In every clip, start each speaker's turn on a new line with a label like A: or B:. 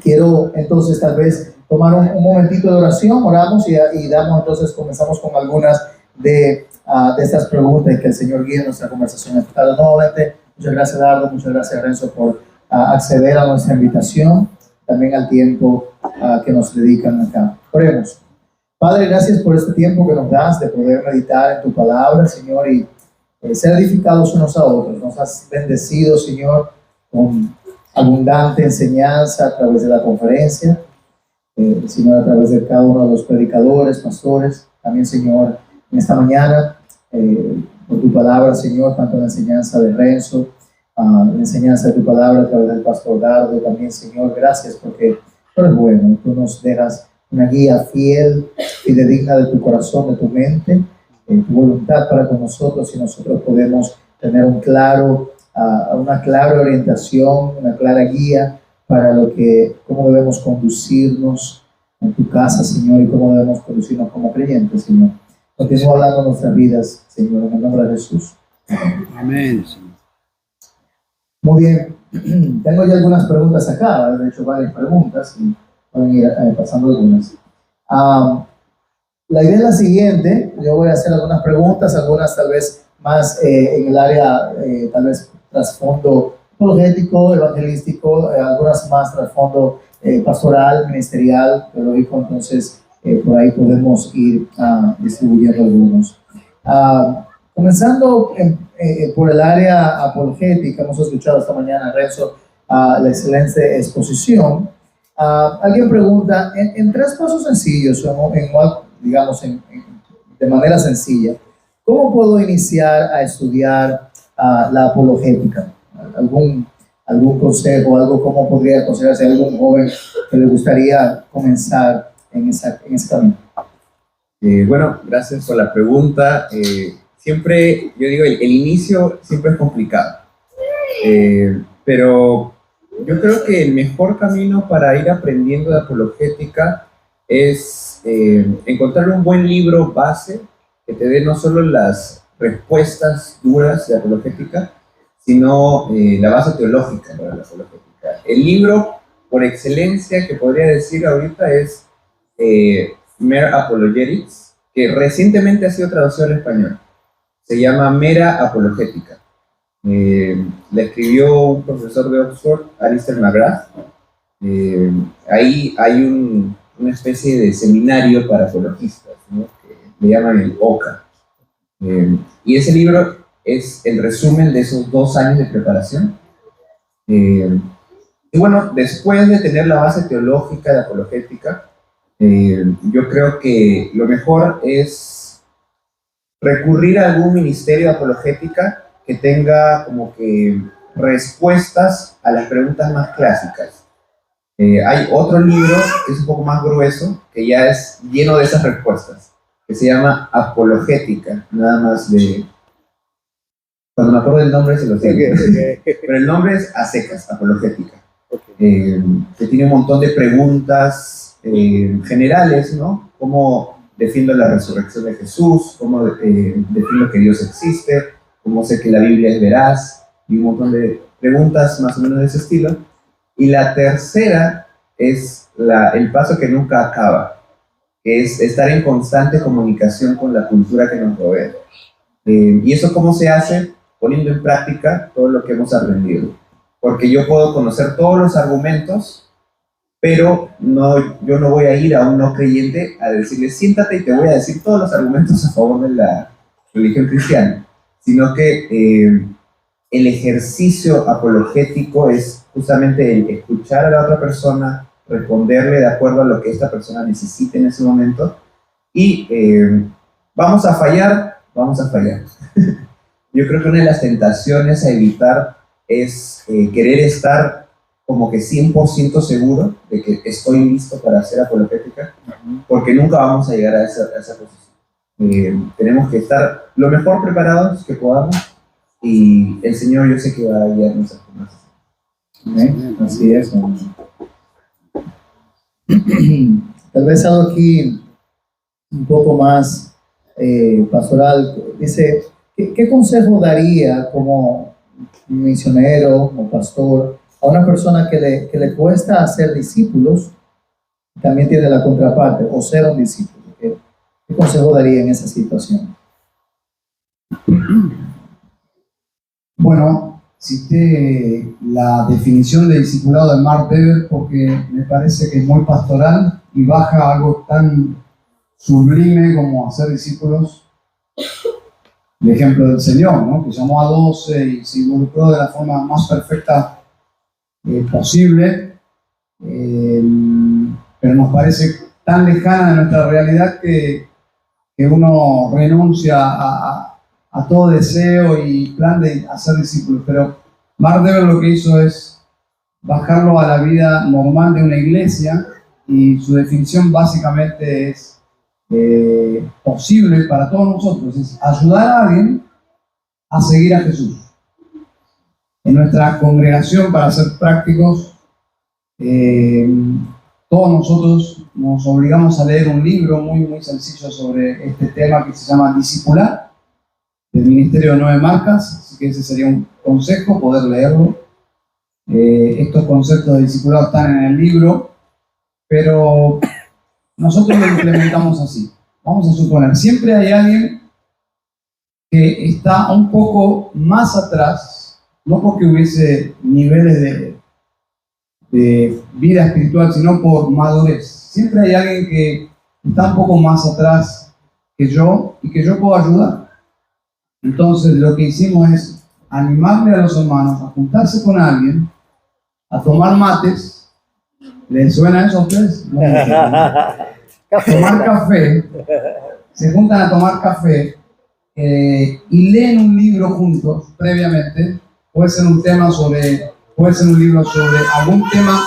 A: quiero entonces tal vez tomar un momentito de oración, oramos y damos entonces, comenzamos con algunas de estas preguntas y que el Señor guíe nuestra conversación. Nuevamente, muchas gracias Dardo, muchas gracias Renzo por acceder a nuestra invitación, también al tiempo que nos dedican acá. Oremos. Padre, gracias por este tiempo que nos das de poder meditar en tu palabra, Señor, y ser edificados unos a otros. Nos has bendecido, Señor, con abundante enseñanza a través de la conferencia, Señor, a través de cada uno de los predicadores, pastores, también, Señor, en esta mañana, por tu palabra, Señor, tanto la enseñanza de Renzo, la enseñanza de tu palabra a través del pastor Dardo, también, Señor, gracias porque tú eres bueno, tú nos dejas una guía fiel y digna de tu corazón, de tu mente, tu voluntad para con nosotros, y nosotros podemos tener una clara orientación, una clara guía para cómo debemos conducirnos en tu casa, Señor, y cómo debemos conducirnos como creyentes, Señor. Continúa hablando de nuestras vidas, Señor, en el nombre de Jesús.
B: Amén, Señor.
A: Muy bien, tengo ya algunas preguntas acá, de hecho varias preguntas, y pueden ir pasando algunas. La idea es la siguiente, yo voy a hacer algunas preguntas, algunas tal vez más en el área, tal vez trasfondo apologético, evangelístico, algunas más trasfondo pastoral, ministerial, teológico, entonces por ahí podemos ir distribuyendo algunos. Comenzando por el área apologética, hemos escuchado esta mañana, Renzo, la excelente exposición. Alguien pregunta, en tres pasos sencillos, digamos, de manera sencilla, ¿cómo puedo iniciar a estudiar la apologética? ¿Algún consejo, algo cómo podría aconsejarse a algún joven que le gustaría comenzar en ese camino?
C: Bueno, gracias por la pregunta. Siempre, yo digo, el inicio siempre es complicado, pero yo creo que el mejor camino para ir aprendiendo de apologética es encontrar un buen libro base que te dé no solo las respuestas duras de apologética, sino la base teológica para la apologética. El libro por excelencia que podría decir ahorita es Mere Apologetics, que recientemente ha sido traducido al español. Se llama Mera Apologética. La escribió un profesor de Oxford, Alistair McGrath. Ahí hay una especie de seminario para apologistas, ¿no? Que le llaman el OCA. Y ese libro es el resumen de esos 2 años de preparación. Y bueno, después de tener la base teológica de apologética, yo creo que lo mejor es recurrir a algún ministerio de apologética que tenga como que respuestas a las preguntas más clásicas. Hay otro libro que es un poco más grueso, que ya es lleno de esas respuestas, que se llama Apologética, nada más de... Cuando me acuerdo del nombre se lo digo. Okay. Pero el nombre es a secas, Apologética, que tiene un montón de preguntas generales, ¿no? Cómo defiendo la resurrección de Jesús, cómo defiendo que Dios existe, cómo sé que la Biblia es veraz, y un montón de preguntas más o menos de ese estilo. Y la tercera es el paso que nunca acaba, que es estar en constante comunicación con la cultura que nos rodea. ¿Y eso cómo se hace? Poniendo en práctica todo lo que hemos aprendido. Porque yo puedo conocer todos los argumentos, pero yo no voy a ir a un no creyente a decirle, siéntate y te voy a decir todos los argumentos a favor de la religión cristiana, sino que el ejercicio apologético es justamente el escuchar a la otra persona, responderle de acuerdo a lo que esta persona necesite en ese momento, y vamos a fallar. Yo creo que una de las tentaciones a evitar es querer estar como que 100% seguro de que estoy listo para hacer apologética, porque nunca vamos a llegar a esa posición. Tenemos que estar lo mejor preparados que podamos, y el Señor yo sé que va a guiarnos a
A: Amén. Así es. Tal vez algo aquí un poco más pastoral. Dice, ¿qué consejo daría como misionero, como pastor, A una persona que le cuesta hacer discípulos, también tiene la contraparte, o ser un discípulo. ¿Qué consejo daría en esa situación?
B: Bueno, cité la definición de discipulado de Mark Dever porque me parece que es muy pastoral y baja algo tan sublime como hacer discípulos. El ejemplo del Señor, ¿no? Que llamó a 12 y se involucró de la forma más perfecta posible, pero nos parece tan lejana de nuestra realidad que uno renuncia a todo deseo y plan de hacer discípulos. Pero Mark Dever lo que hizo es bajarlo a la vida normal de una iglesia, y su definición básicamente es posible para todos nosotros, es ayudar a alguien a seguir a Jesús. En nuestra congregación, para ser prácticos, todos nosotros nos obligamos a leer un libro muy sencillo sobre este tema que se llama Discipular, del Ministerio de 9 Marcas, así que ese sería un consejo, poder leerlo. Estos conceptos de discipulado están en el libro, pero nosotros lo implementamos así. Vamos a suponer, siempre hay alguien que está un poco más atrás, no porque hubiese niveles de vida espiritual, sino por madurez. Siempre hay alguien que está un poco más atrás que yo y que yo puedo ayudar. Entonces lo que hicimos es animarle a los hermanos a juntarse con alguien, a tomar mates. ¿Les suena eso a ustedes? No, tomar café. Se juntan a tomar café y leen un libro juntos previamente. Puede ser un libro sobre algún tema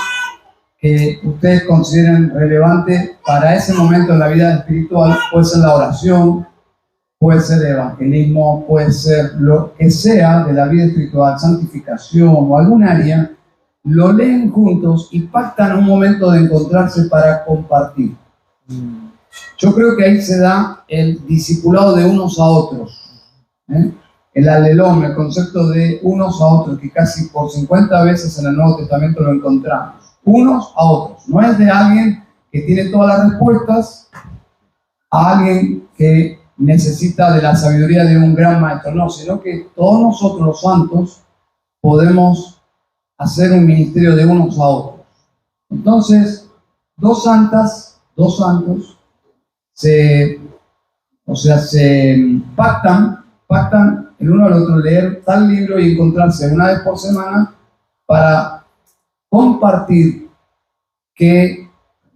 B: que ustedes consideren relevante para ese momento en la vida espiritual. Puede ser la oración, puede ser el evangelismo, puede ser lo que sea de la vida espiritual, santificación o algún área. Lo leen juntos y pactan un momento de encontrarse para compartir. Yo creo que ahí se da el discipulado de unos a otros. El alelón, el concepto de unos a otros, que casi por 50 veces en el Nuevo Testamento lo encontramos. Unos a otros. No es de alguien que tiene todas las respuestas a alguien que necesita de la sabiduría de un gran maestro. No, sino que todos nosotros los santos podemos hacer un ministerio de unos a otros. Entonces, dos santos se pactan el uno al otro, leer tal libro y encontrarse una vez por semana para compartir qué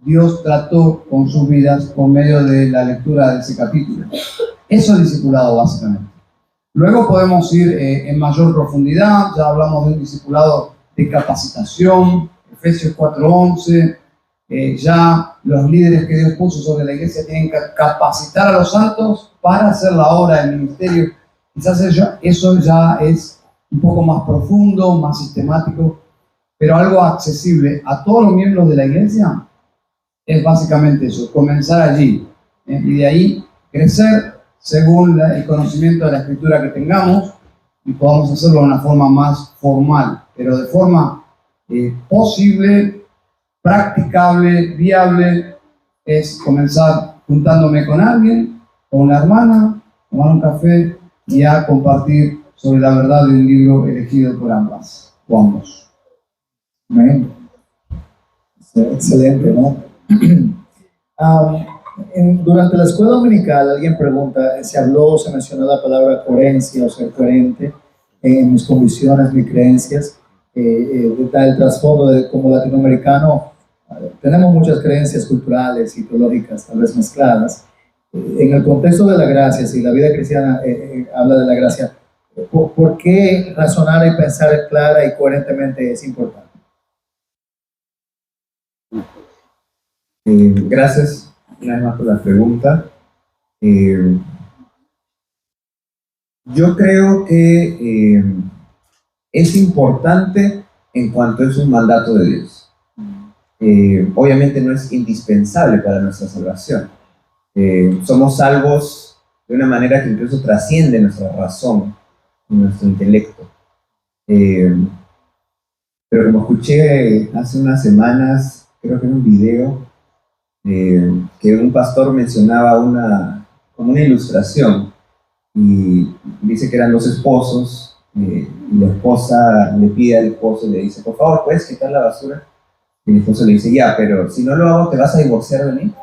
B: Dios trató con sus vidas por medio de la lectura de ese capítulo. Eso es discipulado básicamente. Luego podemos ir en mayor profundidad. Ya hablamos de un discipulado de capacitación, Efesios 4:11. Ya los líderes que Dios puso sobre la iglesia tienen que capacitar a los santos para hacer la obra del ministerio. Quizás eso ya es un poco más profundo, más sistemático, pero algo accesible a todos los miembros de la iglesia es básicamente eso, comenzar allí, y de ahí crecer según el conocimiento de la escritura que tengamos, y podamos hacerlo de una forma más formal, pero de forma posible, practicable, viable. Es comenzar juntándome con alguien, con una hermana, tomar un café y a compartir sobre la verdad de un libro elegido por ambas o ambos.
A: Amén. Excelente, ¿no? Durante la escuela dominical alguien pregunta, se mencionó la palabra coherencia o ser coherente en mis convicciones, mis creencias. Está el trasfondo de como latinoamericano, tenemos muchas creencias culturales y teológicas tal vez mezcladas. En el contexto de la gracia, si la vida cristiana habla de la gracia, ¿por qué razonar y pensar clara y coherentemente es importante?
C: Gracias una vez más por la pregunta. Yo creo que es importante en cuanto es un mandato de Dios. Obviamente no es indispensable para nuestra salvación. Somos salvos de una manera que incluso trasciende nuestra razón y nuestro intelecto. pero como escuché hace unas semanas, creo que en un video, que un pastor mencionaba como una ilustración, y dice que eran dos esposos, y la esposa le pide al esposo y le dice, por favor, ¿puedes quitar la basura? Y el esposo le dice, ya, pero si no lo hago, ¿te vas a divorciar de mí?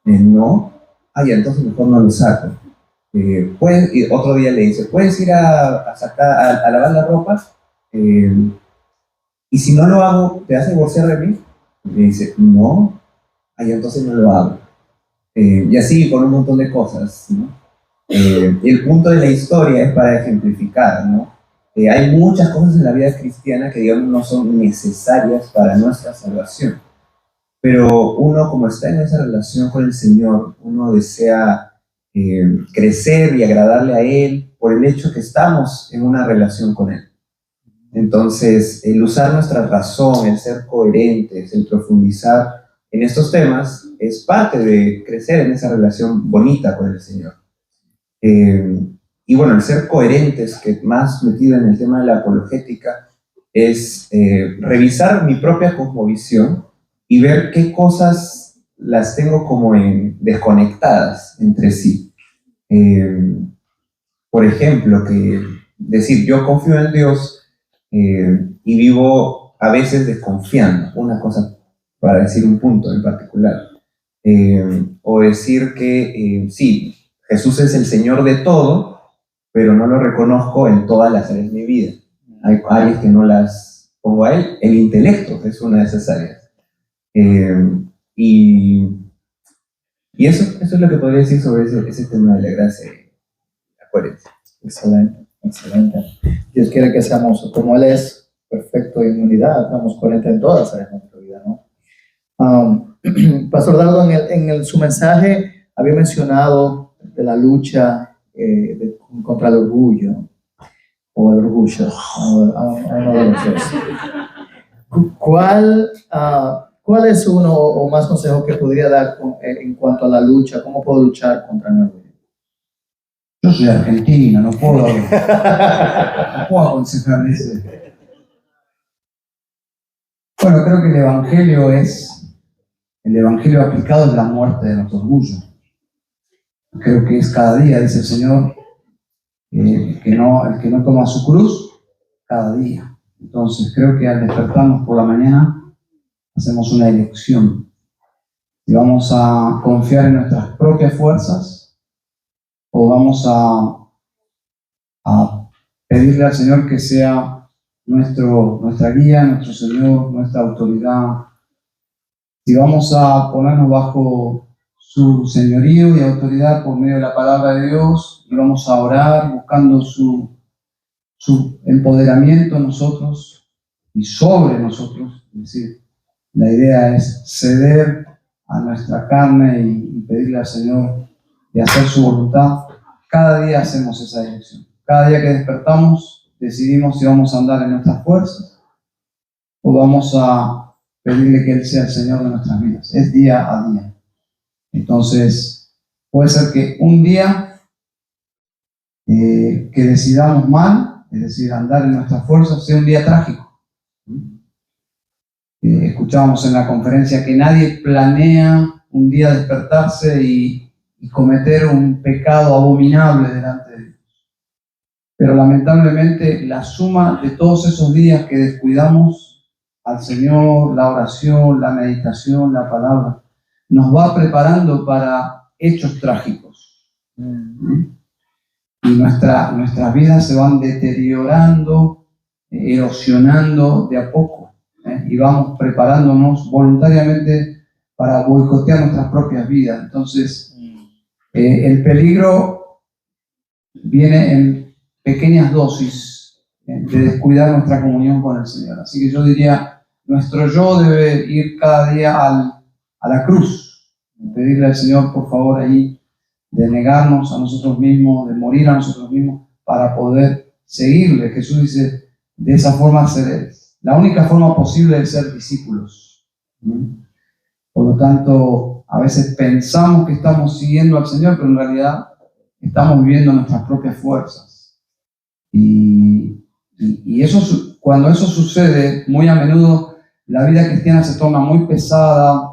C: No. Ah, ya, entonces mejor no lo saco. Y otro día le dice, ¿puedes ir a lavar la ropa? Y si no lo hago, ¿te vas a divorciar de mí? Y le dice, no. Ah, ya, entonces no lo hago. Y así con un montón de cosas, ¿no? El punto de la historia es para ejemplificar, ¿no? Hay muchas cosas en la vida cristiana que, digamos, no son necesarias para nuestra salvación. Pero uno, como está en esa relación con el Señor, uno desea crecer y agradarle a Él por el hecho que estamos en una relación con Él. Entonces, el usar nuestra razón, el ser coherentes, el profundizar en estos temas, es parte de crecer en esa relación bonita con el Señor. Y bueno, el ser coherentes, que más metido en el tema de la apologética, es revisar mi propia cosmovisión y ver qué cosas las tengo como desconectadas entre sí. Por ejemplo, que decir, yo confío en Dios y vivo a veces desconfiando, una cosa para decir un punto en particular. O decir que sí, Jesús es el Señor de todo, pero no lo reconozco en todas las áreas de mi vida. Hay áreas que no las pongo a Él. El intelecto es una de esas áreas. Y eso es lo que podría decir sobre ese tema de la gracia y la coherencia.
A: Excelente, excelente. Dios quiere que seamos como Él es, perfecto en unidad, seamos coherentes en todas áreas de nuestra vida, ¿no? Pastor Dardo, en su mensaje había mencionado de la lucha contra el orgullo, o el orgullo, uno de los dos. ¿Cuál es uno o más consejos que podría dar en cuanto a la lucha? ¿Cómo puedo luchar contra el orgullo?
B: Yo soy argentino, no puedo aconsejar eso. Bueno, creo que el Evangelio aplicado es la muerte de nuestro orgullo. Creo que es cada día, dice el Señor, el que no toma su cruz, cada día. Entonces creo que al despertarnos por la mañana, hacemos una elección. Si vamos a confiar en nuestras propias fuerzas o vamos a pedirle al Señor que sea nuestra guía, nuestro Señor, nuestra autoridad. Si vamos a ponernos bajo su señorío y autoridad por medio de la palabra de Dios y vamos a orar buscando su empoderamiento en nosotros y sobre nosotros, es decir, la idea es ceder a nuestra carne y pedirle al Señor y hacer su voluntad. Cada día hacemos esa elección. Cada día que despertamos, decidimos si vamos a andar en nuestras fuerzas o vamos a pedirle que Él sea el Señor de nuestras vidas. Es día a día. Entonces, puede ser que un día que decidamos mal, es decir, andar en nuestras fuerzas, sea un día trágico. Escuchábamos en la conferencia que nadie planea un día despertarse y cometer un pecado abominable delante de Dios. Pero lamentablemente la suma de todos esos días que descuidamos al Señor, la oración, la meditación, la palabra, nos va preparando para hechos trágicos. Y nuestras vidas se van deteriorando, erosionando de a poco. Y vamos preparándonos voluntariamente para boicotear nuestras propias vidas. Entonces, el peligro viene en pequeñas dosis de descuidar nuestra comunión con el Señor. Así que yo diría, nuestro yo debe ir cada día a la cruz, pedirle al Señor, por favor, ahí, de negarnos a nosotros mismos, de morir a nosotros mismos, para poder seguirle. Jesús dice, de esa forma seréis. La única forma posible de ser discípulos. Por lo tanto, a veces pensamos que estamos siguiendo al Señor, pero en realidad estamos viviendo nuestras propias fuerzas. Y eso cuando eso sucede, muy a menudo la vida cristiana se torna muy pesada,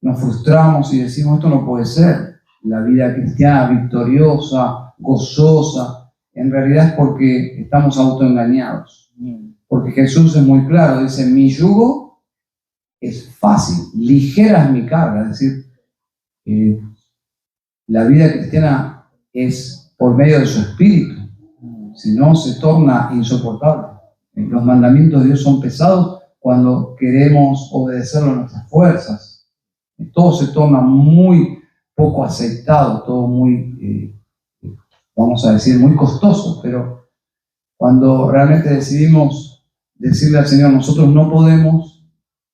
B: nos frustramos y decimos, esto no puede ser. La vida cristiana victoriosa, gozosa, en realidad es porque estamos autoengañados. Porque Jesús es muy claro, dice, mi yugo es fácil, ligera es mi carga. Es decir, la vida cristiana es por medio de su espíritu, si no se torna insoportable. Los mandamientos de Dios son pesados cuando queremos obedecerlo a nuestras fuerzas. Todo se torna muy poco aceptado, todo muy, vamos a decir, muy costoso, pero cuando realmente decidimos decirle al Señor, nosotros no podemos,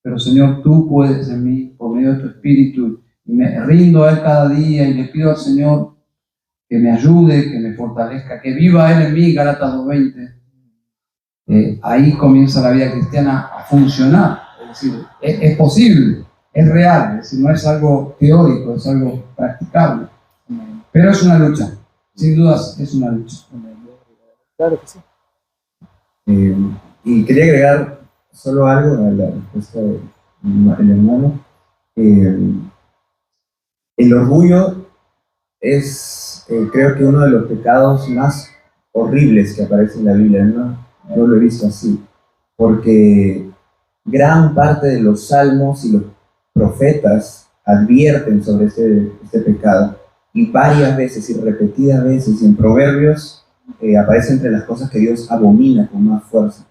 B: pero Señor, tú puedes en mí, por medio de tu espíritu, y me rindo a Él cada día y le pido al Señor que me ayude, que me fortalezca, que viva Él en mí, Gálatas 2:20. Ahí comienza la vida cristiana a funcionar, es decir, es posible, es real, es decir, no es algo teórico, es algo practicable, pero es una lucha, sin dudas es una lucha.
A: Claro que sí.
C: Y quería agregar solo algo a la respuesta del hermano. El orgullo es, creo que uno de los pecados más horribles que aparece en la Biblia, ¿no? Yo lo he visto así, porque gran parte de los salmos y los profetas advierten sobre este pecado, y varias veces y repetidas veces, y en Proverbios aparece entre las cosas que Dios abomina con más fuerza.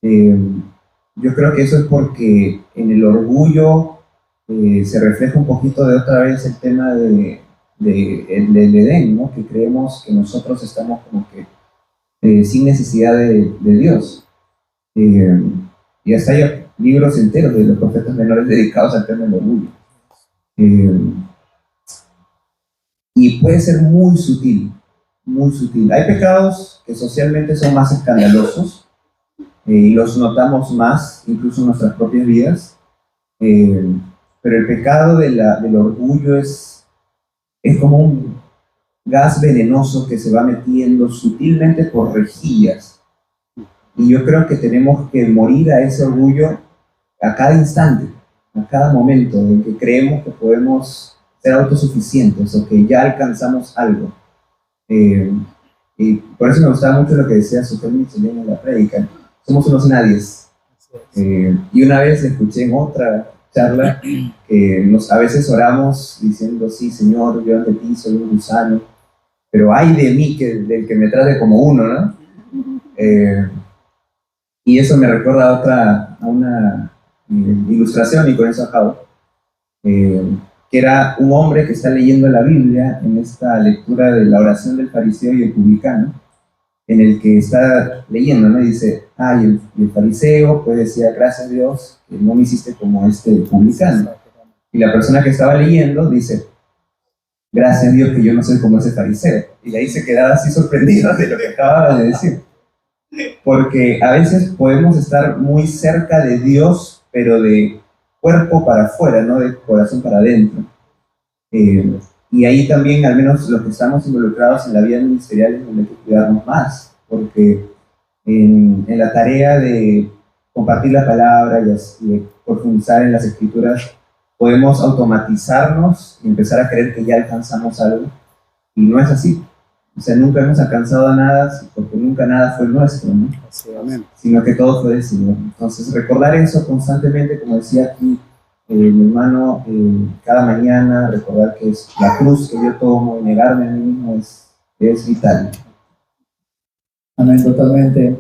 C: Yo creo que eso es porque en el orgullo se refleja un poquito de otra vez el tema del Edén, ¿no? Que creemos que nosotros estamos como que sin necesidad de Dios. Y hasta hay libros enteros de los profetas menores dedicados al tema del orgullo. Y puede ser muy sutil, muy sutil. Hay pecados que socialmente son más escandalosos y los notamos más, incluso en nuestras propias vidas. Pero el pecado del orgullo es como un gas venenoso que se va metiendo sutilmente por rejillas. Y yo creo que tenemos que morir a ese orgullo a cada instante, a cada momento en que creemos que podemos ser autosuficientes o que ya alcanzamos algo. Y por eso me gustaba mucho lo que decía Sofía Michelén en la prédica. Somos unos nadies. Y una vez escuché en otra charla que a veces oramos diciendo, sí, Señor, yo ante ti soy un gusano, pero ay de mí del que me trate como uno, ¿no? Y eso me recuerda a una ilustración, y con eso acabo, que era un hombre que está leyendo la Biblia en esta lectura de la oración del fariseo y el publicano, en el que está leyendo, ¿no? Y dice, y el fariseo pues decía, gracias a Dios que no me hiciste como este publicano. Y la persona que estaba leyendo dice, gracias a Dios que yo no soy como ese fariseo. Y ahí se quedaba así sorprendido de lo que acababa de decir. Porque a veces podemos estar muy cerca de Dios, pero de cuerpo para afuera, no de corazón para adentro. Y ahí también, al menos los que estamos involucrados en la vida ministerial, es donde hay que cuidarnos más, porque en la tarea de compartir la palabra y de profundizar en las escrituras, podemos automatizarnos y empezar a creer que ya alcanzamos algo, y no es así. O sea, nunca hemos alcanzado nada, porque nunca nada fue nuestro, ¿no? Sino que todo fue del Señor. Entonces, recordar eso constantemente, como decía aquí mi hermano, cada mañana, recordar que es la cruz que yo tomo y negarme a mí mismo es vital.
A: Amén, totalmente.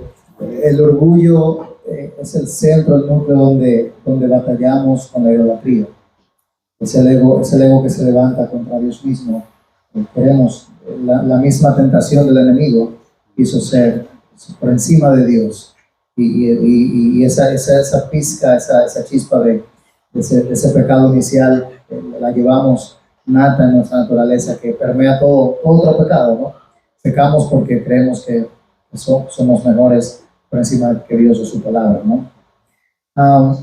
A: El orgullo es el centro, el núcleo donde batallamos con la idolatría. Es el ego que se levanta contra Dios mismo. Queremos la misma tentación del enemigo, quiso ser por encima de Dios. Y esa pizca, esa chispa de ese pecado inicial, la llevamos nata en nuestra naturaleza, que permea todo otro pecado, ¿no? Pecamos porque creemos que somos mejores por encima que Dios o su palabra, ¿no?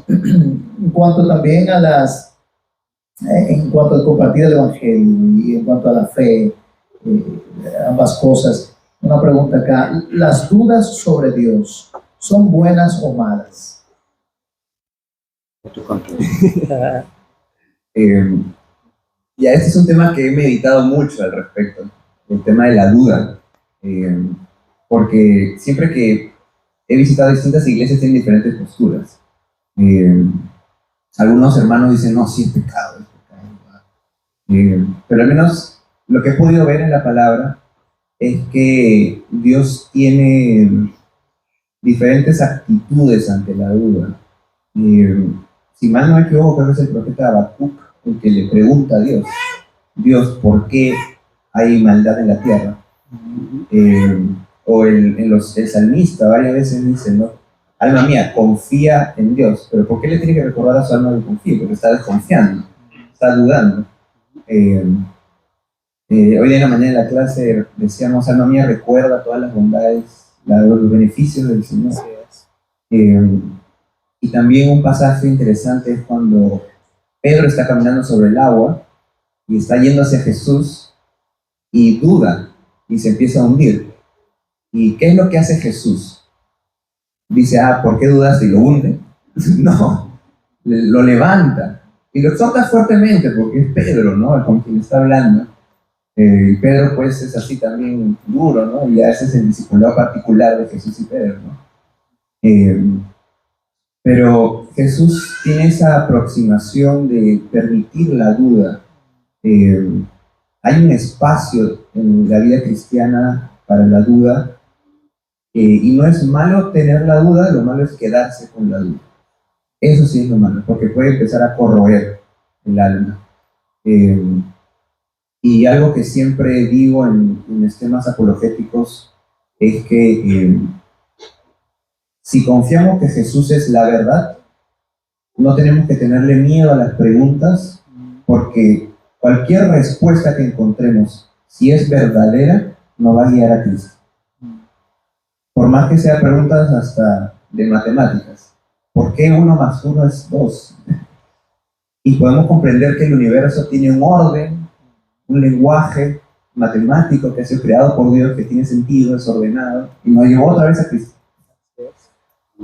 A: En cuanto también en cuanto al compartir el evangelio y en cuanto a la fe, ambas cosas, una pregunta acá: las dudas sobre Dios ¿son buenas o malas?
C: Ya, este es un tema que he meditado mucho al respecto, el tema de la duda, porque siempre que he visitado distintas iglesias tienen diferentes posturas. Algunos hermanos dicen, no, sí es pecado, es pecado. Pero al menos lo que he podido ver en la palabra es que Dios tiene diferentes actitudes ante la duda. Si mal no me equivoco, creo que es el profeta Habacuc el que le pregunta a Dios, Dios, ¿por qué hay maldad en la tierra? El salmista varias veces dice, ¿no? Alma mía, confía en Dios. Pero ¿por qué le tiene que recordar a su alma que confíe? Porque está desconfiando, está dudando. Hoy en la mañana en la clase decíamos, alma mía, recuerda todas las bondades, los beneficios del Señor. Y también un pasaje interesante es cuando Pedro está caminando sobre el agua y está yendo hacia Jesús y duda y se empieza a hundir. ¿Y qué es lo que hace Jesús? Dice, ¿por qué dudaste? Y lo hunde. No, lo levanta y lo exhorta fuertemente porque es Pedro, ¿no? Con quien está hablando. Pedro pues es así también duro, ¿no? Y ese es el discipulado particular de Jesús y Pedro, ¿no? Pero Jesús tiene esa aproximación de permitir la duda. Hay un espacio en la vida cristiana para la duda, y no es malo tener la duda, lo malo es quedarse con la duda. Eso sí es lo malo, porque puede empezar a corroer el alma. Y algo que siempre digo en los temas apologéticos es que si confiamos que Jesús es la verdad, no tenemos que tenerle miedo a las preguntas, porque cualquier respuesta que encontremos, si es verdadera, nos va a guiar a Cristo. Por más que sean preguntas hasta de matemáticas. ¿Por qué 1 más 1 es 2? Y podemos comprender que el universo tiene un orden, un lenguaje matemático que ha sido creado por Dios, que tiene sentido, es ordenado, y nos llevó otra vez a Cristo.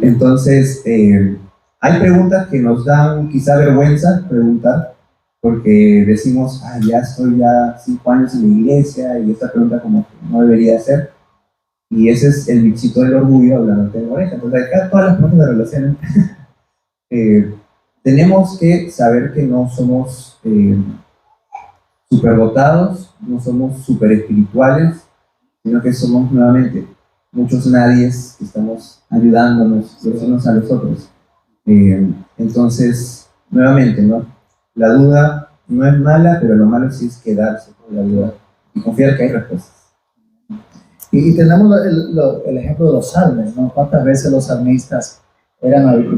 C: Entonces, hay preguntas que nos dan quizá vergüenza preguntar, porque decimos, ya estoy 5 años en la iglesia y esta pregunta como que no debería hacer. Y ese es el bichito del orgullo hablando de la oreja. Entonces, acá todas las preguntas se relacionan. Tenemos que saber que no somos superdotados, no somos super espirituales, sino que somos nuevamente muchos nadies que estamos ayudándonos los unos a los otros. Entonces, nuevamente, ¿no? La duda no es mala, pero lo malo sí es quedarse con la duda y confiar que hay respuestas.
A: Y tenemos el ejemplo de los salmos, ¿no? ¿Cuántas veces los salmistas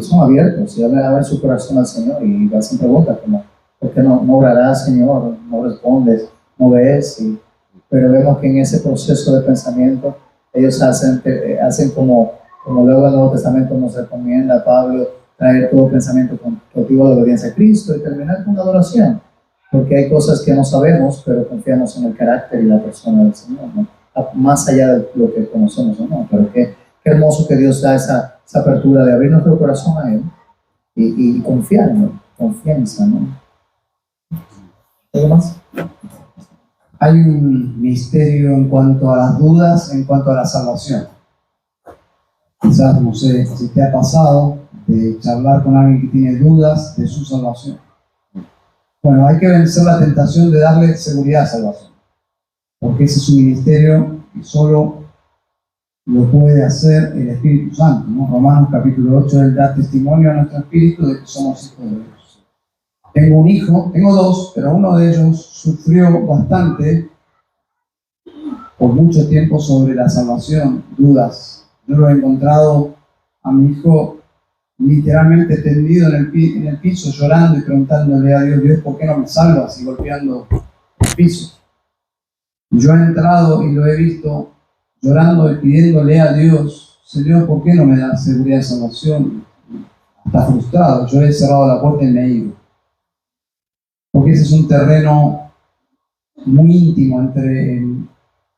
A: son abiertos y abren su corazón al Señor y hacen preguntas como, ¿por qué no orarás, Señor? No respondes, no ves. Pero vemos que en ese proceso de pensamiento ellos hacen como luego el Nuevo Testamento nos recomienda a Pablo, traer todo pensamiento cautivo de obediencia a Cristo y terminar con adoración. Porque hay cosas que no sabemos, pero confiamos en el carácter y la persona del Señor, ¿no? Más allá de lo que conocemos o no. Pero qué hermoso que Dios da esa apertura de abrir nuestro corazón a Él y confiar en Él, confianza, ¿no? ¿Algo más?
B: Hay un misterio en cuanto a las dudas, en cuanto a la salvación. Quizás, no sé, si te ha pasado de charlar con alguien que tiene dudas de su salvación. Bueno, hay que vencer la tentación de darle seguridad a salvación, porque ese es un ministerio que solo lo puede hacer el Espíritu Santo, ¿no? Romanos capítulo 8, Él da testimonio a nuestro espíritu de que somos hijos de Dios. Tengo un hijo, tengo 2, pero uno de ellos sufrió bastante por mucho tiempo sobre la salvación, dudas. Yo lo he encontrado a mi hijo literalmente tendido en el piso, llorando y preguntándole a Dios, ¿por qué no me salvas? Y golpeando el piso. Yo he entrado y lo he visto llorando y pidiéndole a Dios, Señor, ¿por qué no me das seguridad de salvación? Está frustrado. Yo he cerrado la puerta y me he ido. Porque ese es un terreno muy íntimo entre el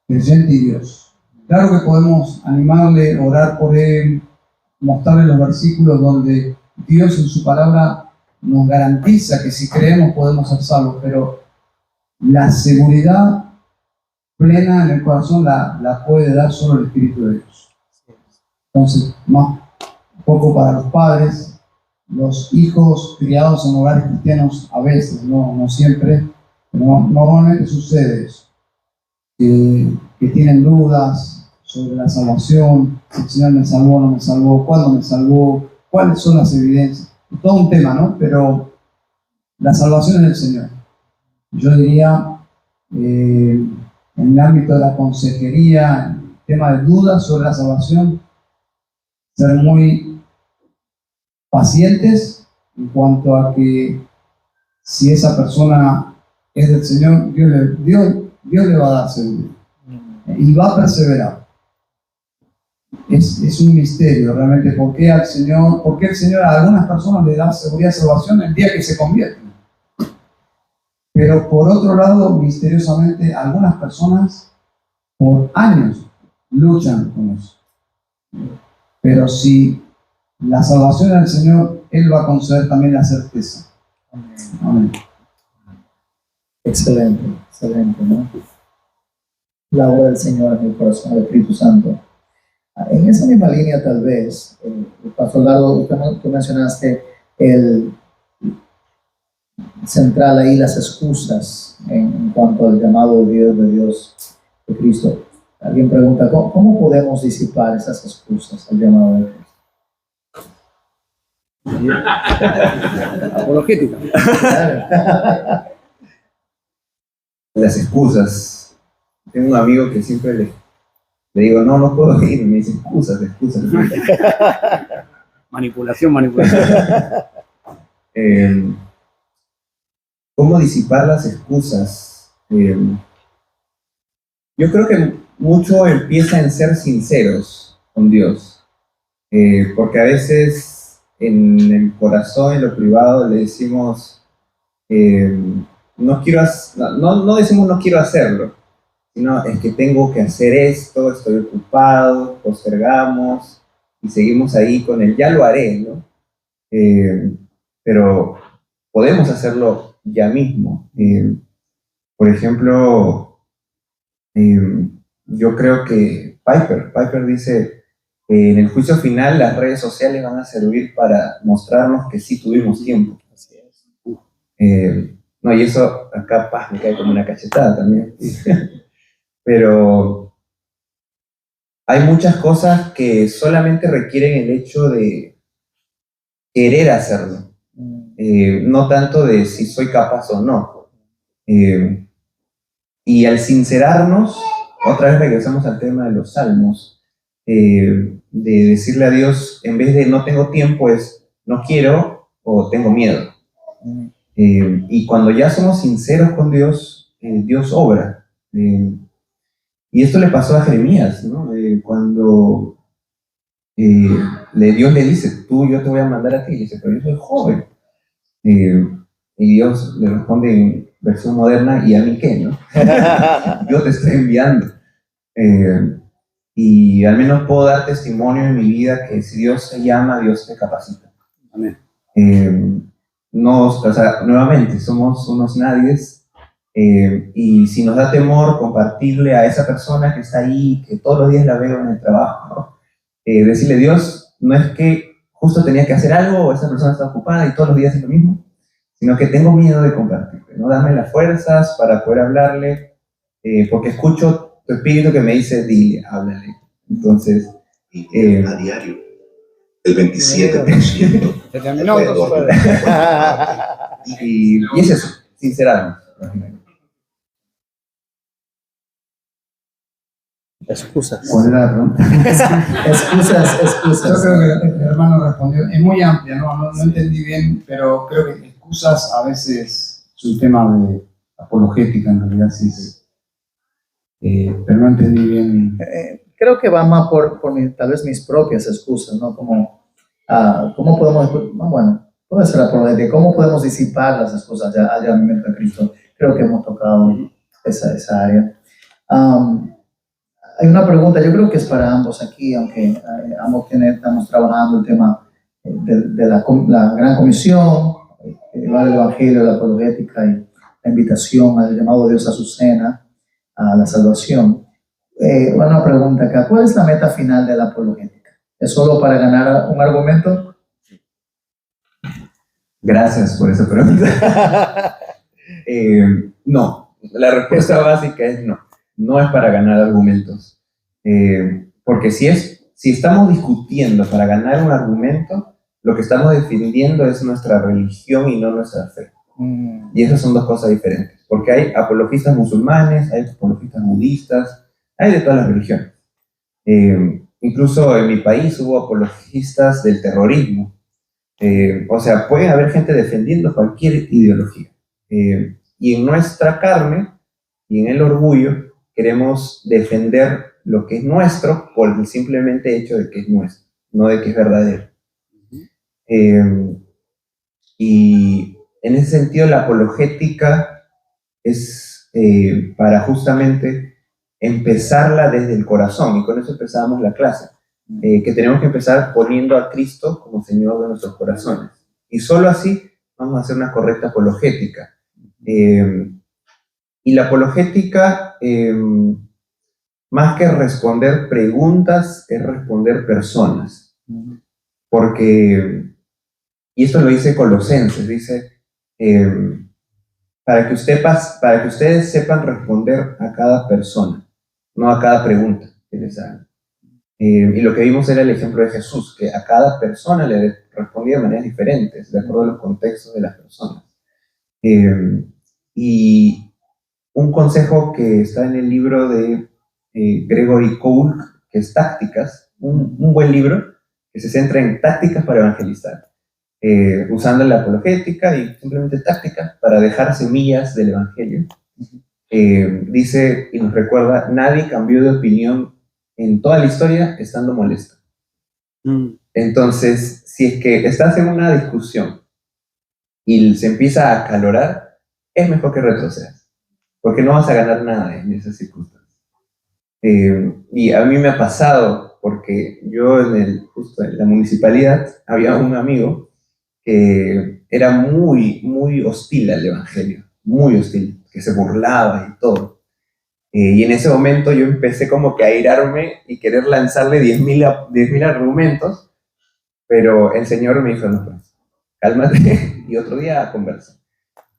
B: creyente y Dios. Claro que podemos animarle, orar por él, mostrarles los versículos donde Dios en su palabra nos garantiza que si creemos podemos ser salvos, pero la seguridad plena en el corazón la puede dar solo el Espíritu de Dios. Entonces, más un poco para los padres, los hijos criados en hogares cristianos a veces, no siempre, pero normalmente sucede eso, que tienen dudas sobre la salvación, si el Señor me salvó o no me salvó, cuándo me salvó, cuáles son las evidencias, todo un tema, ¿no? Pero la salvación es del Señor. Yo diría, en el ámbito de la consejería, en el tema de dudas sobre la salvación, ser muy pacientes en cuanto a que si esa persona es del Señor, Dios le va a dar seguridad y va a perseverar. Es un misterio realmente por qué el Señor a algunas personas le da seguridad y salvación el día que se convierten. Pero por otro lado, misteriosamente, algunas personas por años luchan con eso. Pero si la salvación del Señor, Él va a conceder también la certeza. Amén.
A: Excelente, excelente, ¿no? La obra del Señor en el corazón del Espíritu Santo. En esa misma línea, tal vez, el pastor Dardo, tú mencionaste el central ahí, las excusas en cuanto al llamado de Dios, de Cristo. Alguien pregunta, ¿cómo podemos disipar esas excusas al llamado de Cristo?
D: Apologética.
C: Las excusas. Tengo un amigo que siempre le digo, no puedo ir, y me dice excusas.
D: Manipulación.
C: ¿Cómo disipar las excusas? Yo creo que mucho empieza en ser sinceros con Dios, porque a veces en el corazón, en lo privado, le decimos, no decimos no quiero hacerlo, sino es que tengo que hacer esto, estoy ocupado, postergamos y seguimos ahí con el ya lo haré, ¿no? Pero podemos hacerlo ya mismo. Por ejemplo, yo creo que Piper dice, en el juicio final las redes sociales van a servir para mostrarnos que sí tuvimos tiempo. No, y eso acá me cae como una cachetada también. Pero hay muchas cosas que solamente requieren el hecho de querer hacerlo, no tanto de si soy capaz o no. Y al sincerarnos, otra vez regresamos al tema de los salmos, de decirle a Dios, en vez de no tengo tiempo, es no quiero o tengo miedo. Y cuando ya somos sinceros con Dios, Dios obra. Y esto le pasó a Jeremías, ¿no? Cuando Dios le dice, yo te voy a mandar a ti, y dice, pero yo soy joven. Y Dios le responde en versión moderna, ¿y a mí qué, no? Yo te estoy enviando. Y al menos puedo dar testimonio en mi vida que si Dios te llama, Dios te capacita.
D: Amén.
C: Nuevamente, somos unos nadies. Y si nos da temor compartirle a esa persona que está ahí, que todos los días la veo en el trabajo, ¿no? Decirle, Dios, no es que justo tenía que hacer algo o esa persona está ocupada y todos los días es lo mismo, sino que tengo miedo de compartirle, ¿no? Dame las fuerzas para poder hablarle, porque escucho tu espíritu que me dice, dile, háblale. Entonces,
E: a diario, el 27%
D: Se terminó.
C: y es eso, sincerarnos.
A: Excusas.
B: ¿Cuál era la pregunta?
A: Excusas.
B: Yo creo que el hermano respondió, es muy amplia, no entendí bien, pero creo que excusas a veces es un tema de apologética en realidad, sí. Pero no entendí bien.
A: Creo que va más por tal vez mis propias excusas, ¿no? Como, ¿cómo podemos, bueno, puede ser apologética, ¿cómo podemos disipar las excusas allá en Cristo? Creo que hemos tocado esa área. hay una pregunta, yo creo que es para ambos aquí, aunque ambos estamos trabajando el tema de la gran comisión, el evangelio, la apologética y la invitación al llamado de Dios a su cena, a la salvación. Una pregunta acá, ¿cuál es la meta final de la apologética? ¿Es solo para ganar un argumento?
C: Gracias por esa pregunta. No, la respuesta básica es no. No es para ganar argumentos. Porque si estamos discutiendo para ganar un argumento, lo que estamos defendiendo es nuestra religión y no nuestra fe. Y esas son dos cosas diferentes. Porque hay apologistas musulmanes, hay apologistas budistas, hay de todas las religiones. Incluso en mi país hubo apologistas del terrorismo. O sea, puede haber gente defendiendo cualquier ideología. Y en nuestra carne y en el orgullo queremos defender lo que es nuestro por el simplemente hecho de que es nuestro, no de que es verdadero. Y en ese sentido la apologética es para justamente empezarla desde el corazón, y con eso empezábamos la clase, que tenemos que empezar poniendo a Cristo como Señor de nuestros corazones. Y solo así vamos a hacer una correcta apologética. Y la apologética, más que responder preguntas, es responder personas. Porque, y esto lo dice Colosenses, dice, para que ustedes sepan responder a cada persona, no a cada pregunta que les hagan. Y lo que vimos era el ejemplo de Jesús, que a cada persona le respondía de maneras diferentes, de acuerdo a los contextos de las personas. Y un consejo que está en el libro de Gregory Cole, que es Tácticas, un buen libro que se centra en tácticas para evangelizar, usando la apologética y simplemente tácticas para dejar semillas del evangelio. Dice y nos recuerda, nadie cambió de opinión en toda la historia estando molesto. Entonces, si es que estás en una discusión y se empieza a acalorar, es mejor que retrocedas, porque no vas a ganar nada en esas circunstancias. Y a mí me ha pasado, porque yo justo en la municipalidad había un amigo que era muy, muy hostil al evangelio, muy hostil, que se burlaba y todo. Y en ese momento yo empecé como que a airarme y querer lanzarle 10.000 argumentos, pero el Señor me dijo, no, pues, cálmate y otro día conversa.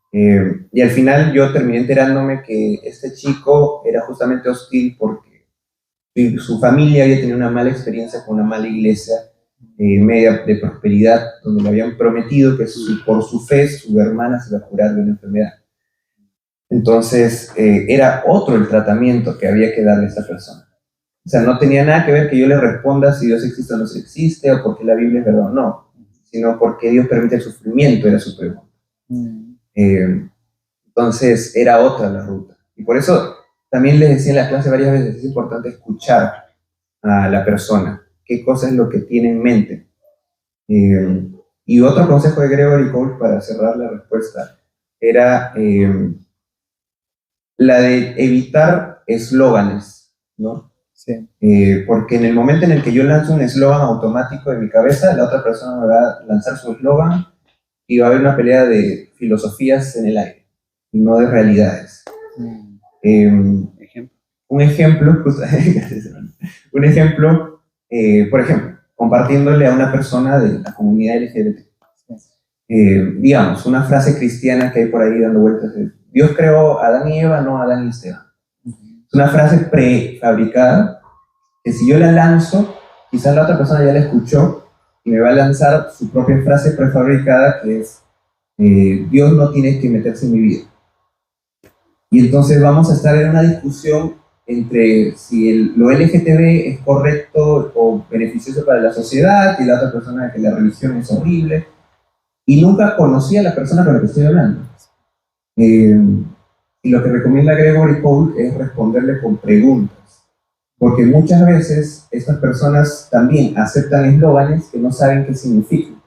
C: Y al final yo terminé enterándome que este chico era justamente hostil porque su familia había tenido una mala experiencia con una mala iglesia media de prosperidad, donde le habían prometido que por su fe su hermana se iba a curar de una enfermedad. Entonces era otro el tratamiento que había que darle a esta persona. O sea, no tenía nada que ver que yo le responda si Dios existe o no existe, o porque la Biblia es verdad o no, sino porque Dios permite el sufrimiento, era su pregunta. Entonces era otra la ruta. Y por eso también les decía en la clase varias veces, es importante escuchar a la persona, qué cosa es lo que tiene en mente. Y otro consejo de Gregory Cole para cerrar la respuesta era la de evitar eslóganes, ¿no?
A: Sí.
C: Porque en el momento en el que yo lanzo un eslogan automático de mi cabeza, la otra persona me va a lanzar su eslogan y va a haber una pelea de filosofías en el aire y no de realidades. Un ejemplo, por ejemplo, compartiéndole a una persona de la comunidad LGBT. Digamos, una frase cristiana que hay por ahí dando vueltas es, Dios creó a Adán y Eva, no a Adán y Esteban. Es una frase prefabricada que si yo la lanzo, quizás la otra persona ya la escuchó y me va a lanzar su propia frase prefabricada que es Dios no tiene que meterse en mi vida. Y entonces vamos a estar en una discusión entre si lo LGTB es correcto o beneficioso para la sociedad y la otra persona que la religión es horrible. Y nunca conocí a la persona con la que estoy hablando. Y lo que recomienda Gregory Cole es responderle con preguntas. Porque muchas veces estas personas también aceptan eslóganes que no saben qué significan.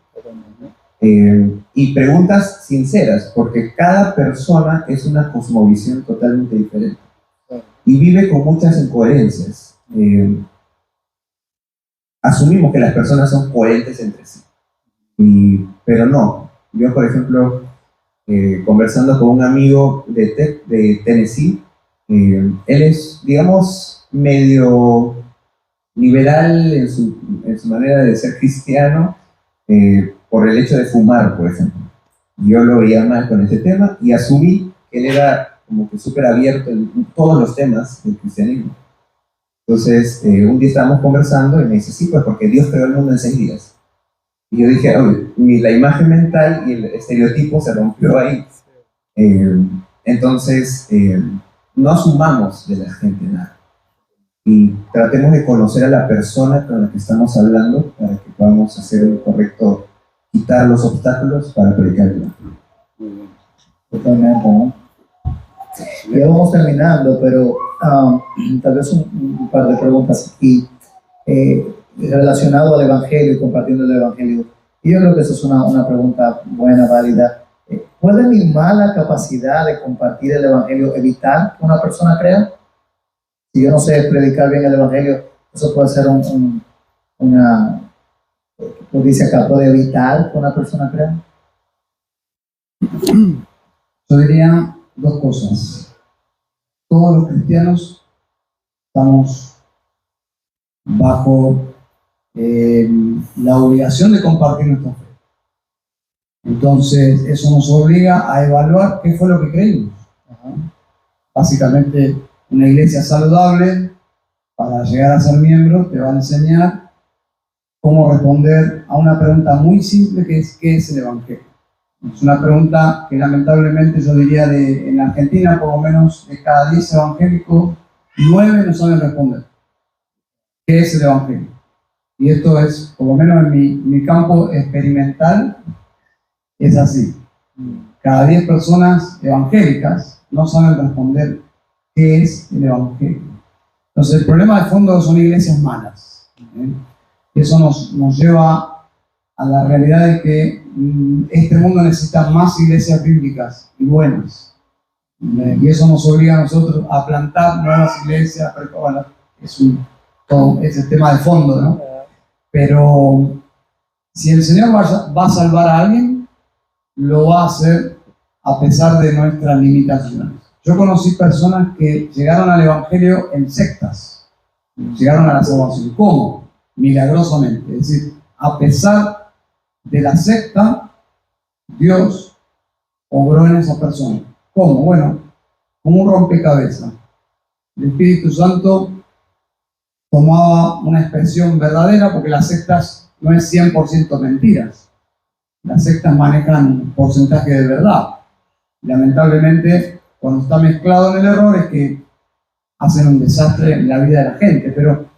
C: Y preguntas sinceras, porque cada persona es una cosmovisión totalmente diferente. Y vive con muchas incoherencias. asumimos que las personas son coherentes entre sí. Pero no. Yo, por ejemplo, conversando con un amigo de Tennessee, él es, digamos, medio liberal en su manera de ser cristiano, por el hecho de fumar, por ejemplo. Yo lo veía mal con este tema y asumí que él era como que súper abierto en todos los temas del cristianismo. Entonces, un día estábamos conversando y me dice, sí, pues porque Dios creó el mundo en 6 días. Y yo dije, oye, la imagen mental y el estereotipo se rompió ahí. Entonces, no asumamos de la gente nada. Y tratemos de conocer a la persona con la que estamos hablando para que podamos hacer el correcto, quitar los obstáculos para predicar el Evangelio.
A: Totalmente, ¿no? Ya vamos terminando, pero tal vez un par de preguntas aquí relacionado al Evangelio y compartiendo el Evangelio. Y yo creo que esa es una pregunta buena, válida. ¿Puede mi mala capacidad de compartir el Evangelio evitar que una persona crea? Si yo no sé predicar bien el Evangelio, eso puede ser pues dice acá, puede evitar que una persona crea.
B: Yo diría 2 cosas. Todos los cristianos estamos bajo la obligación de compartir nuestra fe. Entonces, eso nos obliga a evaluar qué fue lo que creímos. Básicamente, una iglesia saludable, para llegar a ser miembro, te va a enseñar cómo responder a una pregunta muy simple que es ¿qué es el Evangelio? Es una pregunta que lamentablemente yo diría en Argentina, por lo menos de cada 10 evangélicos, 9 no saben responder. ¿Qué es el Evangelio? Y esto es, por lo menos en mi campo experimental, es así. Cada 10 personas evangélicas no saben responder qué es el Evangelio. Entonces el problema de fondo son iglesias malas. Y eso nos lleva a la realidad de que este mundo necesita más iglesias bíblicas y buenas. Y eso nos obliga a nosotros a plantar nuevas iglesias. Pero, bueno, es el tema de fondo, ¿no? Pero si el Señor va a salvar a alguien, lo va a hacer a pesar de nuestras limitaciones. Yo conocí personas que llegaron al Evangelio en sectas, llegaron a la salvación. ¿Cómo? Milagrosamente. Es decir, a pesar de la secta, Dios obró en esa persona. ¿Cómo? Bueno, como un rompecabezas. El Espíritu Santo tomaba una expresión verdadera, porque las sectas no es 100% mentiras. Las sectas manejan un porcentaje de verdad. Lamentablemente, cuando está mezclado en el error, es que hacen un desastre en la vida de la gente. Pero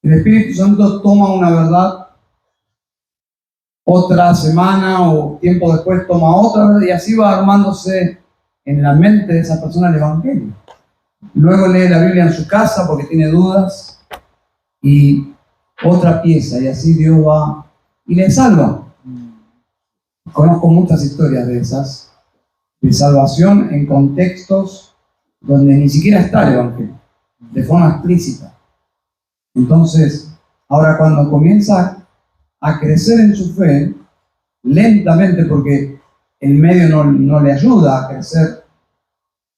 B: el Espíritu Santo toma una verdad, otra semana o tiempo después toma otra verdad, y así va armándose en la mente de esa persona el Evangelio. Luego lee la Biblia en su casa porque tiene dudas, y otra pieza, y así Dios va y le salva. Conozco muchas historias de esas, de salvación en contextos donde ni siquiera está el Evangelio, de forma explícita. Entonces, ahora cuando comienza a crecer en su fe, lentamente, porque el medio no le ayuda a crecer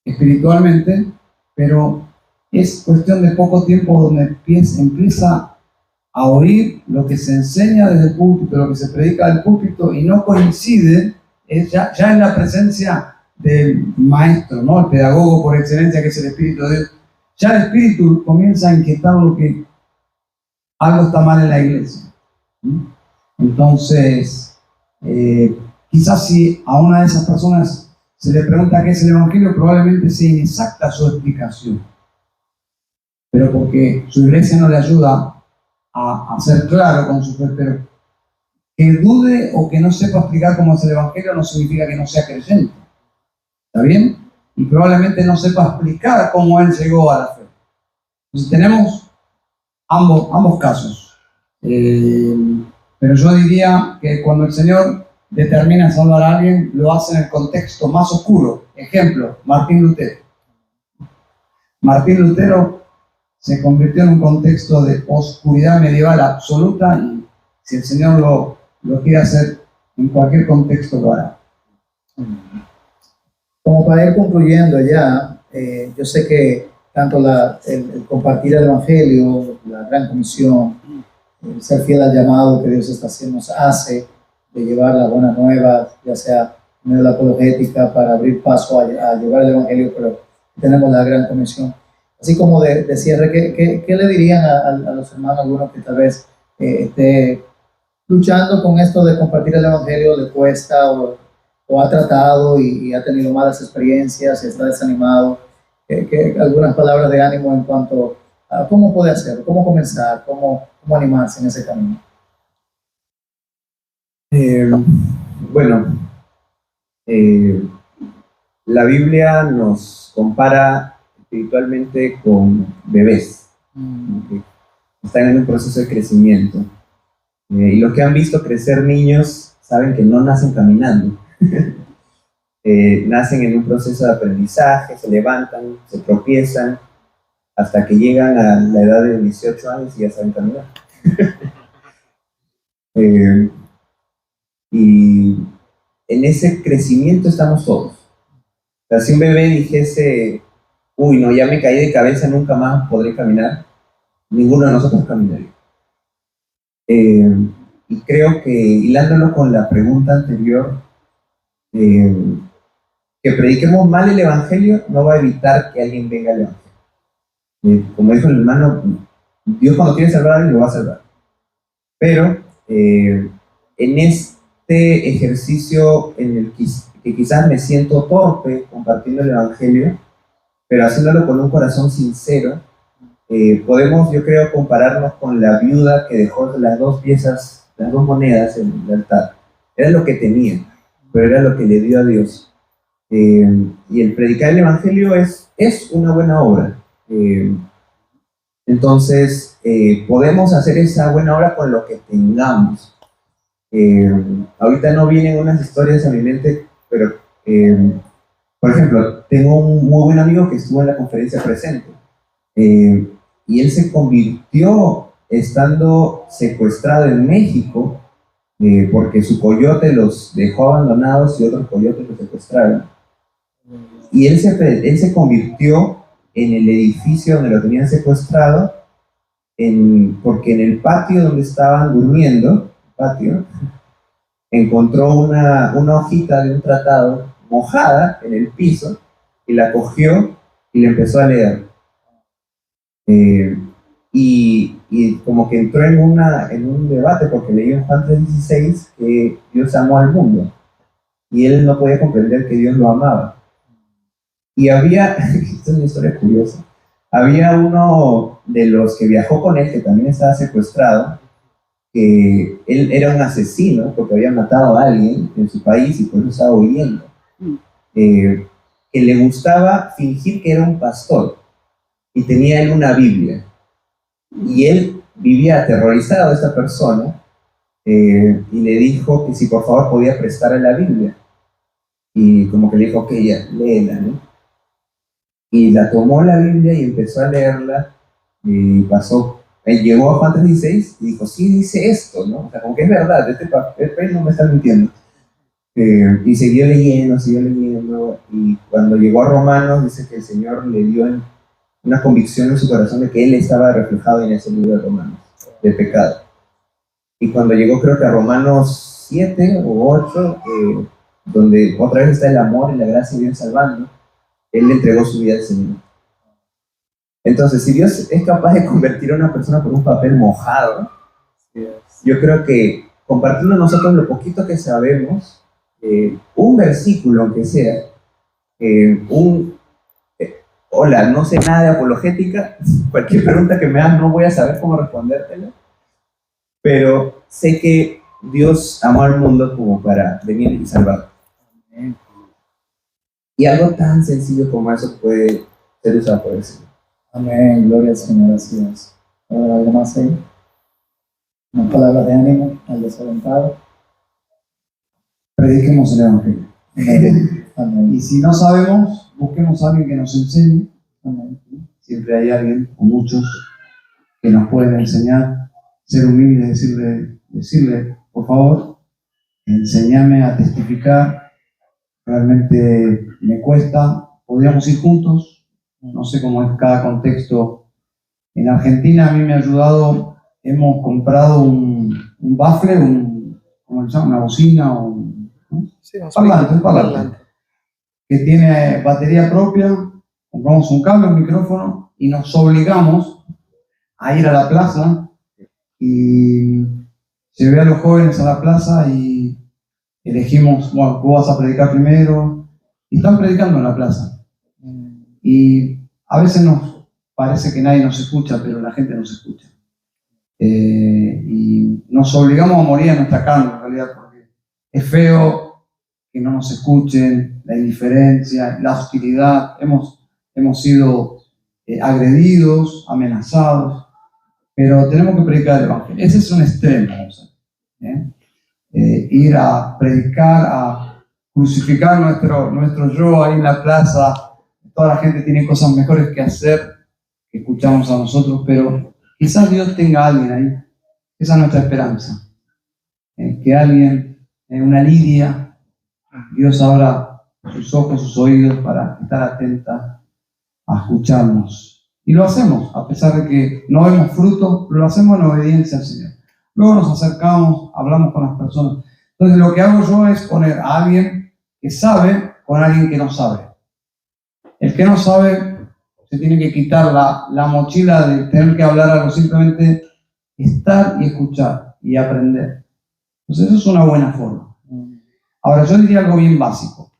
B: espiritualmente, pero es cuestión de poco tiempo donde empieza a oír lo que se enseña desde el púlpito, lo que se predica del púlpito, y no coincide, ya en la presencia del maestro, ¿no? El pedagogo por excelencia, que es el Espíritu de Dios. Ya el Espíritu comienza a inquietar lo que algo está mal en la iglesia. Entonces, quizás si a una de esas personas se le pregunta qué es el Evangelio, probablemente sea inexacta su explicación. Pero porque su iglesia no le ayuda a ser claro con su fe, pero que dude o que no sepa explicar cómo es el Evangelio no significa que no sea creyente. ¿Está bien? Y probablemente no sepa explicar cómo él llegó a la fe. Entonces tenemos ambos casos. Pero yo diría que cuando el Señor determina salvar a alguien, lo hace en el contexto más oscuro. Ejemplo, Martín Lutero. Martín Lutero se convirtió en un contexto de oscuridad medieval absoluta y si el Señor lo quiere hacer en cualquier contexto lo hará.
A: Como para ir concluyendo ya, yo sé que tanto el compartir el Evangelio, la gran comisión, el ser fiel al llamado que Dios nos hace de llevar la buena nueva, ya sea en medio de la apologética para abrir paso a llevar el Evangelio, pero tenemos la gran comisión. Así como de cierre, ¿qué le dirían a los hermanos, algunos que tal vez esté luchando con esto de compartir el Evangelio, le cuesta o ha tratado y ha tenido malas experiencias y está desanimado? Algunas palabras de ánimo en cuanto a cómo puede hacerlo, cómo comenzar, cómo animarse en ese camino.
C: Bueno, la Biblia nos compara espiritualmente con bebés que están en un proceso de crecimiento. Y los que han visto crecer niños saben que no nacen caminando. Nacen en un proceso de aprendizaje, se levantan, se tropiezan, hasta que llegan a la edad de 18 años y ya saben caminar. Y en ese crecimiento estamos todos. O sea, si un bebé dijese, uy, no, ya me caí de cabeza, nunca más podré caminar, ninguno de nosotros caminaría. Y creo que, hilándolo con la pregunta anterior, que prediquemos mal el Evangelio no va a evitar que alguien venga al Evangelio. Como dijo el hermano, Dios cuando quiere salvar a alguien lo va a salvar. Pero en este ejercicio en el que quizás me siento torpe compartiendo el Evangelio, pero haciéndolo con un corazón sincero, podemos, yo creo, compararnos con la viuda que dejó las dos piezas, las dos monedas en el altar. Era lo que tenía, pero era lo que le dio a Dios. Y el predicar el Evangelio es una buena obra. Entonces, podemos hacer esa buena obra con lo que tengamos. Ahorita no vienen unas historias a mi mente, pero, por ejemplo, tengo un muy buen amigo que estuvo en la conferencia presente. Y él se convirtió estando secuestrado en México, porque su coyote los dejó abandonados y otros coyotes los secuestraron. Y él se convirtió en el edificio donde lo tenían secuestrado, porque en el patio donde estaban durmiendo, encontró una hojita de un tratado mojada en el piso y la cogió y la empezó a leer. Y como que entró en un debate porque leyó en Juan 3:16 que Dios amó al mundo y él no podía comprender que Dios lo amaba. Y había, esta es una historia curiosa, había uno de los que viajó con él que también estaba secuestrado, que él era un asesino porque había matado a alguien en su país y por eso estaba huyendo, que le gustaba fingir que era un pastor y tenía él una Biblia y él vivía aterrorizado de esta persona, y le dijo que si por favor podía prestarle la Biblia y como que le dijo, ok, ya, léela, ¿no? Y la tomó la Biblia y empezó a leerla y llegó a Juan 3:16 y dijo, sí dice esto, ¿no? O sea, como que es verdad, este papel no me está mintiendo. Y siguió leyendo, y cuando llegó a Romanos dice que el Señor le dio una convicción en su corazón de que él estaba reflejado en ese libro de Romanos, de pecado. Y cuando llegó creo que a Romanos 7 o 8, donde otra vez está el amor y la gracia de Dios salvando, él le entregó su vida al Señor. Entonces, si Dios es capaz de convertir a una persona por un papel mojado, yo creo que compartiendo nosotros lo poquito que sabemos, un versículo aunque sea, hola, no sé nada de apologética, cualquier pregunta que me hagas no voy a saber cómo respondértela, pero sé que Dios amó al mundo como para venir y salvar. Y algo tan sencillo como eso puede ser usado por el Señor.
A: Amén, gloria al Señor, así es. ¿Algo más ahí? Una palabra de ánimo al desalentado.
B: Prediquemos el Evangelio.
A: Amén. Amén.
B: Y si no sabemos, busquemos a alguien que nos enseñe.
A: Amén.
B: Si siempre hay alguien o muchos que nos pueden enseñar, ser humildes, decirle, por favor, enséñame a testificar, realmente me cuesta, podríamos ir juntos, no sé cómo es cada contexto. En Argentina a mí me ha ayudado, hemos comprado un baffle, ¿cómo se llama? Una bocina, un parlante, que tiene batería propia, compramos un cable, un micrófono y nos obligamos a ir a la plaza y llevé a los jóvenes a la plaza y elegimos, bueno, tú vas a predicar primero y están predicando en la plaza. Y a veces nos parece que nadie nos escucha, pero la gente nos escucha. Y nos obligamos a morir a nuestra carne, en realidad, porque es feo que no nos escuchen, la indiferencia, la hostilidad. Hemos sido agredidos, amenazados, pero tenemos que predicar el Evangelio. Ese es un extremo, ir a predicar, a crucificar nuestro yo ahí en la plaza. Toda la gente tiene cosas mejores que hacer, que escuchamos a nosotros, pero quizás Dios tenga a alguien ahí. Esa es nuestra esperanza. Que alguien, una Lidia, Dios abra sus ojos, sus oídos para estar atenta a escucharnos. Y lo hacemos, a pesar de que no vemos frutos, lo hacemos en obediencia al Señor. Luego nos acercamos, hablamos con las personas. Entonces lo que hago yo es poner a alguien que sabe con alguien que no sabe. El que no sabe se tiene que quitar la mochila de tener que hablar algo, simplemente estar y escuchar y aprender. Entonces eso es una buena forma. Ahora yo diría algo bien básico.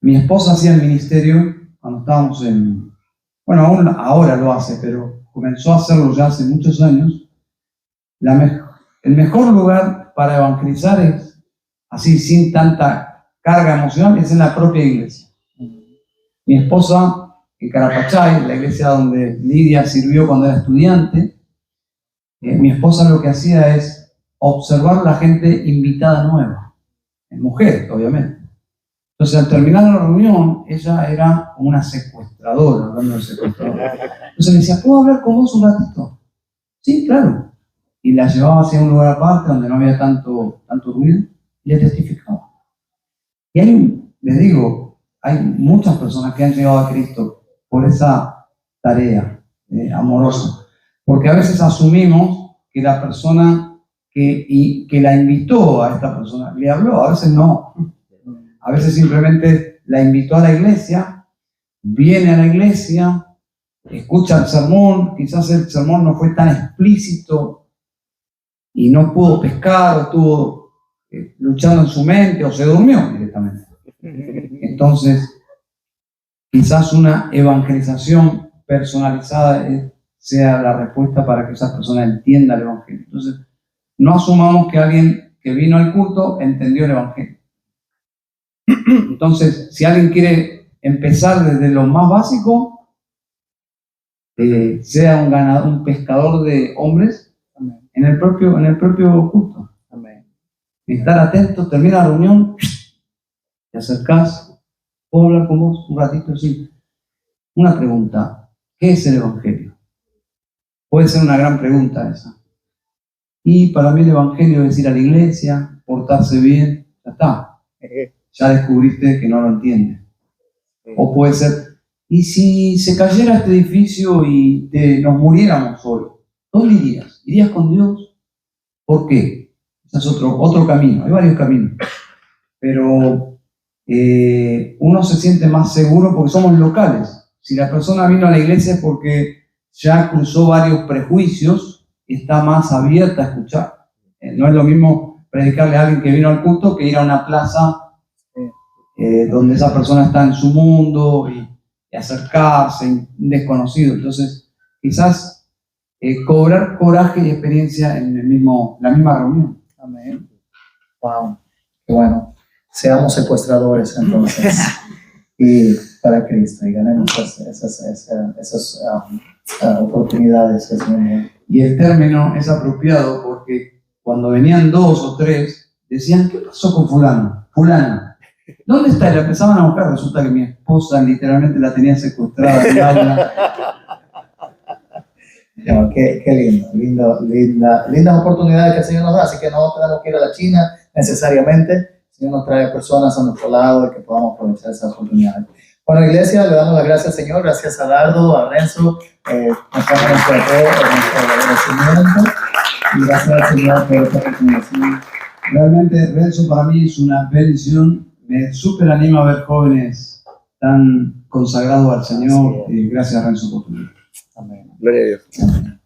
B: Mi esposa hacía el ministerio cuando estábamos bueno, aún ahora lo hace, pero comenzó a hacerlo ya hace muchos años. El mejor lugar para evangelizar es, así sin tanta carga emocional, es en la propia iglesia. Mi esposa, en Carapachay, la iglesia donde Lidia sirvió cuando era estudiante, mi esposa lo que hacía es observar la gente invitada nueva, mujeres, obviamente. Entonces, al terminar la reunión, ella era una secuestradora, hablando de secuestradora. Entonces me decía, ¿puedo hablar con vos un ratito? Sí, claro. Y la llevaba hacia un lugar aparte donde no había tanto ruido y ella testificaba. Y les digo, hay muchas personas que han llegado a Cristo por esa tarea amorosa. Porque a veces asumimos que la persona que la invitó a esta persona le habló, a veces no. A veces simplemente la invitó a la iglesia, viene a la iglesia, escucha el sermón, quizás el sermón no fue tan explícito y no pudo pescar o estuvo luchando en su mente o se durmió directamente. Entonces, quizás una evangelización personalizada sea la respuesta para que esa persona entienda el evangelio. Entonces, no asumamos que alguien que vino al culto entendió el evangelio. Entonces, si alguien quiere empezar desde lo más básico, sea un pescador de hombres, amén, en el propio culto. Amén. Estar atento, termina la reunión, te acercás, ¿puedo hablar con vos un ratito? Sí. Una pregunta, ¿qué es el evangelio? Puede ser una gran pregunta esa. Y para mí el evangelio es ir a la iglesia, portarse bien, ya está. Ya descubriste que no lo entiendes. O puede ser, ¿y si se cayera este edificio y nos muriéramos hoy? ¿Dónde irías? ¿Irías con Dios? ¿Por qué? Ese es otro camino, hay varios caminos. Pero uno se siente más seguro porque somos locales. Si la persona vino a la iglesia es porque ya cruzó varios prejuicios, está más abierta a escuchar. No es lo mismo predicarle a alguien que vino al culto que ir a una plaza donde esa persona está en su mundo y acercarse, un desconocido. Entonces, quizás cobrar coraje y experiencia en la misma reunión.
A: Amén. Wow, qué bueno. Seamos secuestradores entonces y para Cristo y ganemos esas oportunidades.
B: Y el término es apropiado porque cuando venían 2 o 3 decían, ¿qué pasó con fulano? Fulana. ¿Dónde está? Y la empezaban a buscar. Resulta que mi esposa literalmente la tenía secuestrada en el aula.
A: No, qué lindas oportunidades que el Señor nos da, así que no tenemos que ir a la China necesariamente. El Señor nos trae personas a nuestro lado y que podamos aprovechar esas oportunidades. Bueno, iglesia, le damos las gracias al Señor, gracias a Dardo, a Renzo, nuestro agradecimiento y gracias al Señor por esta oportunidad.
B: Realmente Renzo para mí es una bendición, me súper anima a ver jóvenes tan consagrados al Señor. Gracias Renzo por tu vida.
A: Amén.
C: Gloria a Dios.
A: Amén.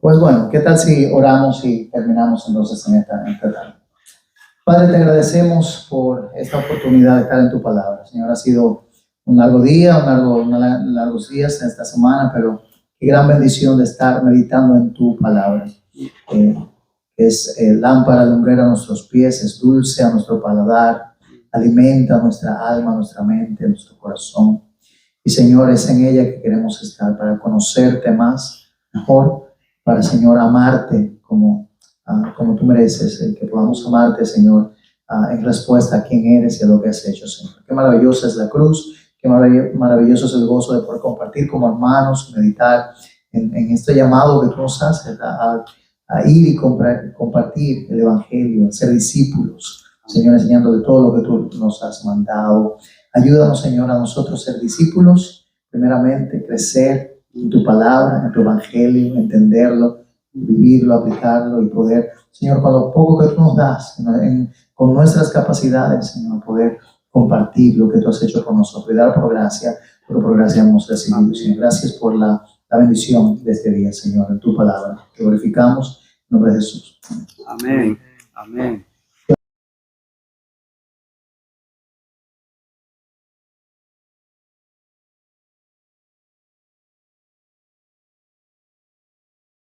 A: Pues bueno, ¿qué tal si oramos y terminamos entonces en esta tarde? Padre, te agradecemos por esta oportunidad de estar en tu palabra. Señor, ha sido un largo día, largos días en esta semana, pero qué gran bendición de estar meditando en tu palabra. Es lámpara, lumbrera a nuestros pies, es dulce a nuestro paladar, alimenta nuestra alma, nuestra mente, nuestro corazón. Y Señor, es en ella que queremos estar para conocerte más, mejor, para, Señor, amarte como tú mereces, que podamos amarte, Señor, en respuesta a quién eres y a lo que has hecho, Señor. Qué maravillosa es la cruz, qué maravilloso es el gozo de poder compartir como hermanos, meditar en este llamado que tú nos haces a ir y compartir el Evangelio, a ser discípulos, Señor, enseñando de todo lo que tú nos has mandado. Ayúdanos, Señor, a nosotros ser discípulos, primeramente crecer en tu palabra, en tu Evangelio, entenderlo, vivirlo, aplicarlo y poder, Señor, con lo poco que tú nos das, con nuestras capacidades, Señor, poder compartir lo que tú has hecho con nosotros y dar por gracia hemos recibido, Señor. Gracias por la bendición de este día, Señor, en tu palabra. Te glorificamos en nombre de Jesús.
B: Amén. Amén.